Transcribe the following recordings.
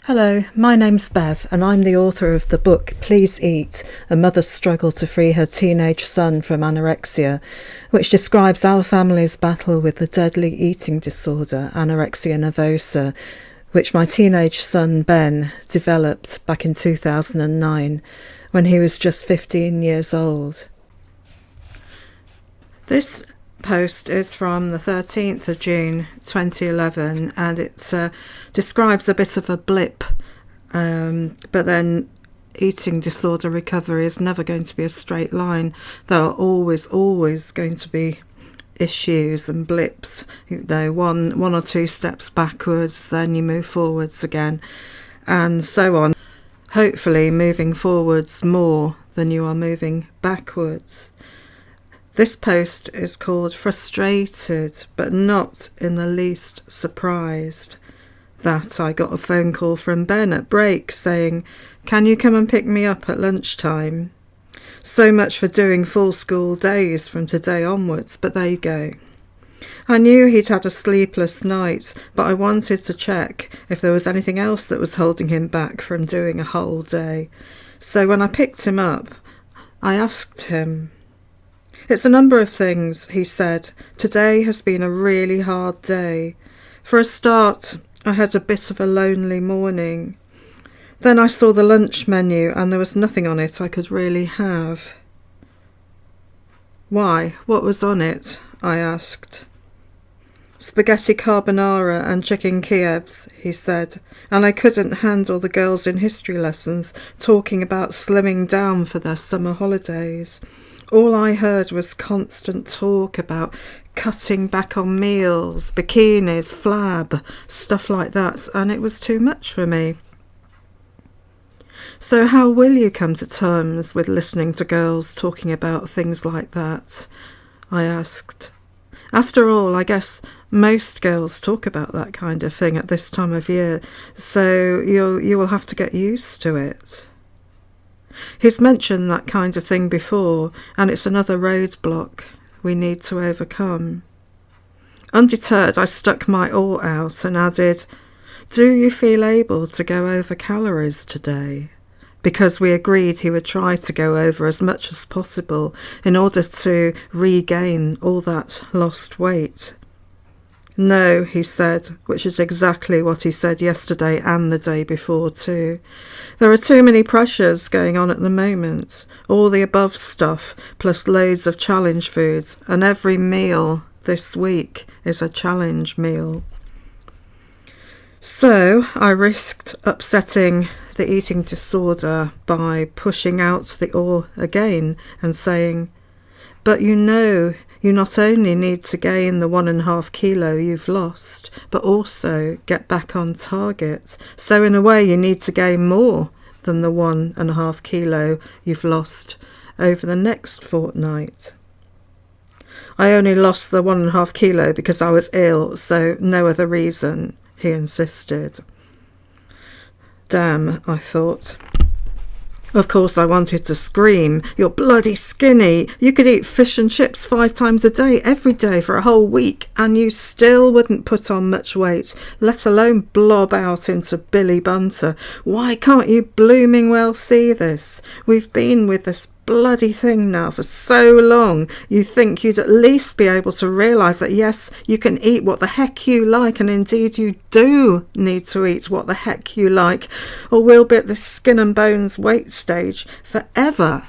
Hello, my name's Bev and I'm the author of the book Please Eat, A Mother's Struggle to Free Her Teenage Son from Anorexia, which describes our family's battle with the deadly eating disorder, anorexia nervosa, which my teenage son Ben developed back in 2009 when he was just 15 years old. This post is from the 13th of June 2011 and it describes a bit of a blip, but then eating disorder recovery is never going to be a straight line. There are always going to be issues and blips, one or two steps backwards, then you move forwards again and so on, hopefully moving forwards more than you are moving backwards. This post is called Frustrated, but not in the least surprised that I got a phone call from Ben at break saying, "Can you come and pick me up at lunchtime?" So much for doing full school days from today onwards, but there you go. I knew he'd had a sleepless night, but I wanted to check if there was anything else that was holding him back from doing a whole day. So when I picked him up, I asked him. "It's a number of things," he said. "Today has been a really hard day. For a start, I had a bit of a lonely morning. Then I saw the lunch menu and there was nothing on it I could really have." "Why? What was on it?" I asked. "Spaghetti carbonara and chicken Kievs," he said, "and I couldn't handle the girls in history lessons talking about slimming down for their summer holidays. All I heard was constant talk about cutting back on meals, bikinis, flab, stuff like that, and it was too much for me." "So how will you come to terms with listening to girls talking about things like that?" I asked. "After all, I guess most girls talk about that kind of thing at this time of year, so you will have to get used to it." He's mentioned that kind of thing before, and it's another roadblock we need to overcome. Undeterred, I stuck my oar out and added, "Do you feel able to go over calories today?" Because we agreed he would try to go over as much as possible in order to regain all that lost weight. "No," he said, which is exactly what he said yesterday and the day before too. "There are too many pressures going on at the moment, all the above stuff, plus loads of challenge foods, and every meal this week is a challenge meal." So I risked upsetting the eating disorder by pushing out the oar again and saying, "But you not only need to gain the 1.5 kilo you've lost, but also get back on target. So in a way you need to gain more than the 1.5 kilo you've lost over the next fortnight." "I only lost the 1.5 kilo because I was ill, so no other reason," he insisted. Damn, I thought. Of course I wanted to scream, "You're bloody skinny. You could eat fish and chips 5 times a day, every day for a whole week, and you still wouldn't put on much weight, let alone blob out into Billy Bunter. Why can't you blooming well see this? We've been with this bloody thing now for so long. You think you'd at least be able to realise that yes, you can eat what the heck you like, and indeed you do need to eat what the heck you like, or we'll be at this skin and bones weight stage forever."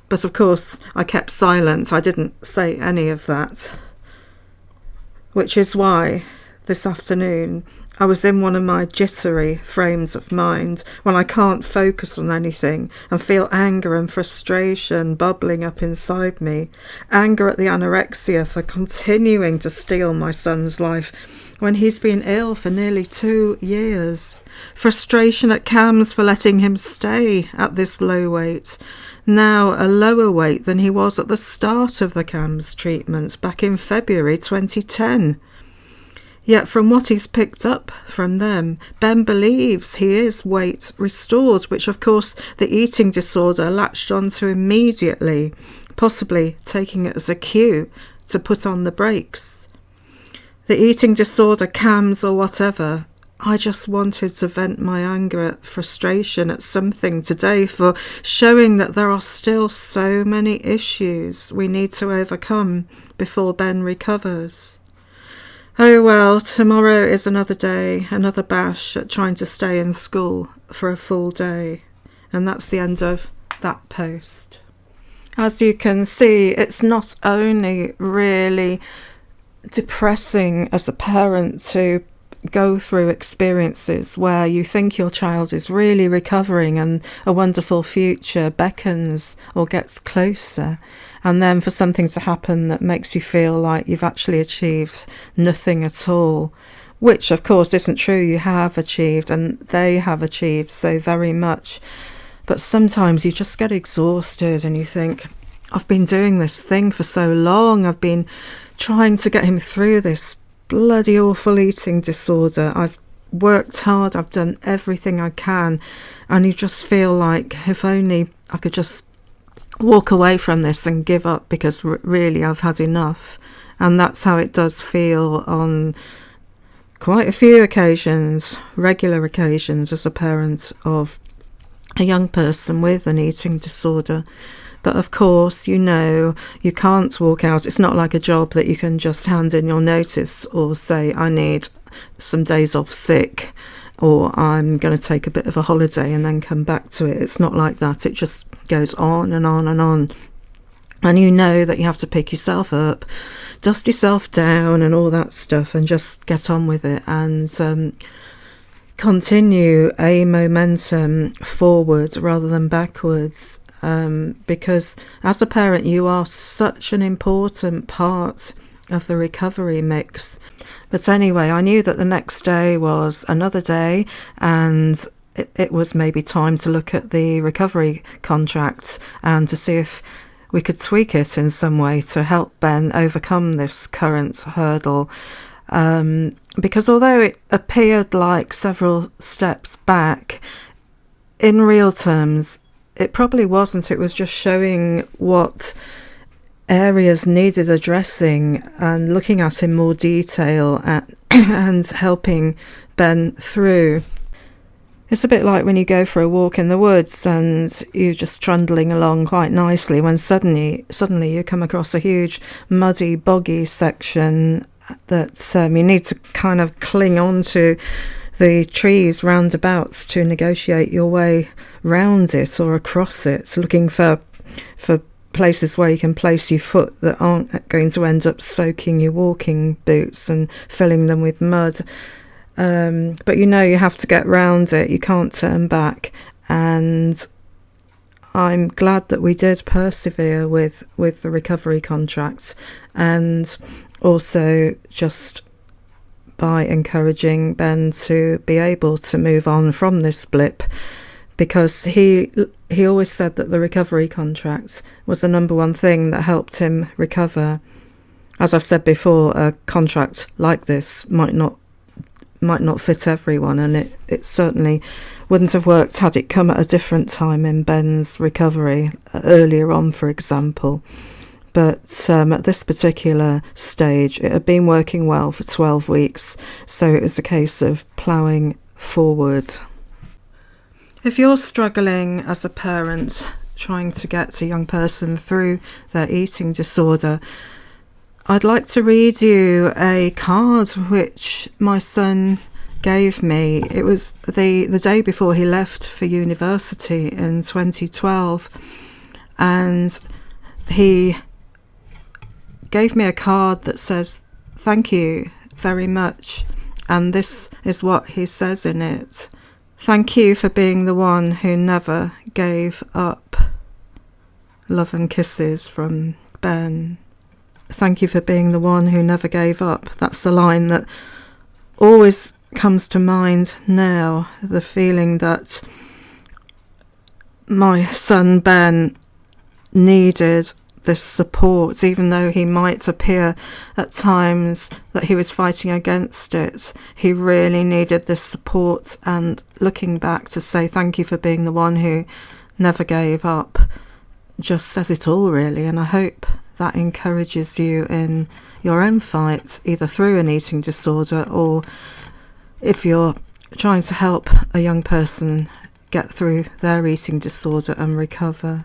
But of course I kept silent. I didn't say any of that. Which is why this afternoon I was in one of my jittery frames of mind when I can't focus on anything and feel anger and frustration bubbling up inside me. Anger at the anorexia for continuing to steal my son's life when he's been ill for nearly 2 years. Frustration at CAMS for letting him stay at this low weight, now a lower weight than he was at the start of the CAMS treatment back in February 2010. Yet from what he's picked up from them, Ben believes he is weight restored, which of course the eating disorder latched onto immediately, possibly taking it as a cue to put on the brakes. The eating disorder, CAMS or whatever, I just wanted to vent my anger, frustration at something today for showing that there are still so many issues we need to overcome before Ben recovers. Oh well, tomorrow is another day, another bash at trying to stay in school for a full day. And that's the end of that post. As you can see, it's not only really depressing as a parent to go through experiences where you think your child is really recovering and a wonderful future beckons or gets closer, and then for something to happen that makes you feel like you've actually achieved nothing at all, which of course isn't true. You have achieved, and they have achieved so very much. But sometimes you just get exhausted and you think, I've been doing this thing for so long, I've been trying to get him through this bloody awful eating disorder, I've worked hard, I've done everything I can, and you just feel like if only I could just walk away from this and give up, because really I've had enough. And that's how it does feel on quite a few occasions, regular occasions, as a parent of a young person with an eating disorder. But of course, you know, you can't walk out. It's not like a job that you can just hand in your notice or say, I need some days off sick, or I'm going to take a bit of a holiday and then come back to it. It's not like that. It just goes on and on and on. And you know that you have to pick yourself up, dust yourself down and all that stuff, and just get on with it and continue a momentum forward rather than backwards. Because as a parent, you are such an important part of the recovery mix. But anyway, I knew that the next day was another day, and it was maybe time to look at the recovery contracts and to see if we could tweak it in some way to help Ben overcome this current hurdle. Because although it appeared like several steps back, in real terms, it probably wasn't. It was just showing what areas needed addressing and looking at in more detail and helping Ben through. It's a bit like when you go for a walk in the woods and you're just trundling along quite nicely when suddenly you come across a huge muddy, boggy section that you need to kind of cling on to the trees roundabouts to negotiate your way round it or across it, looking for places where you can place your foot that aren't going to end up soaking your walking boots and filling them with mud. But you know you have to get round it, you can't turn back. And I'm glad that we did persevere with the recovery contract, and also just by encouraging Ben to be able to move on from this blip, because he always said that the recovery contract was the number one thing that helped him recover. As I've said before, a contract like this might not fit everyone, and it certainly wouldn't have worked had it come at a different time in Ben's recovery, earlier on, for example. But at this particular stage, it had been working well for 12 weeks, so it was a case of ploughing forward. If you're struggling as a parent trying to get a young person through their eating disorder, I'd like to read you a card which my son gave me. It was the day before he left for university in 2012, and he gave me a card that says, "Thank you very much." And this is what he says in it: "Thank you for being the one who never gave up. Love and kisses from Ben." Thank you for being the one who never gave up. That's the line that always comes to mind now. The feeling that my son Ben needed this support, even though he might appear at times that he was fighting against it. He really needed this support, and looking back to say thank you for being the one who never gave up just says it all, really. And I hope that encourages you in your own fight, either through an eating disorder or if you're trying to help a young person get through their eating disorder and recover.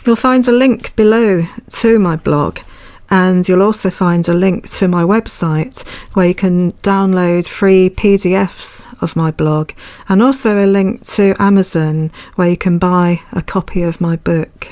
You'll find a link below to my blog, and you'll also find a link to my website where you can download free PDFs of my blog, and also a link to Amazon where you can buy a copy of my book.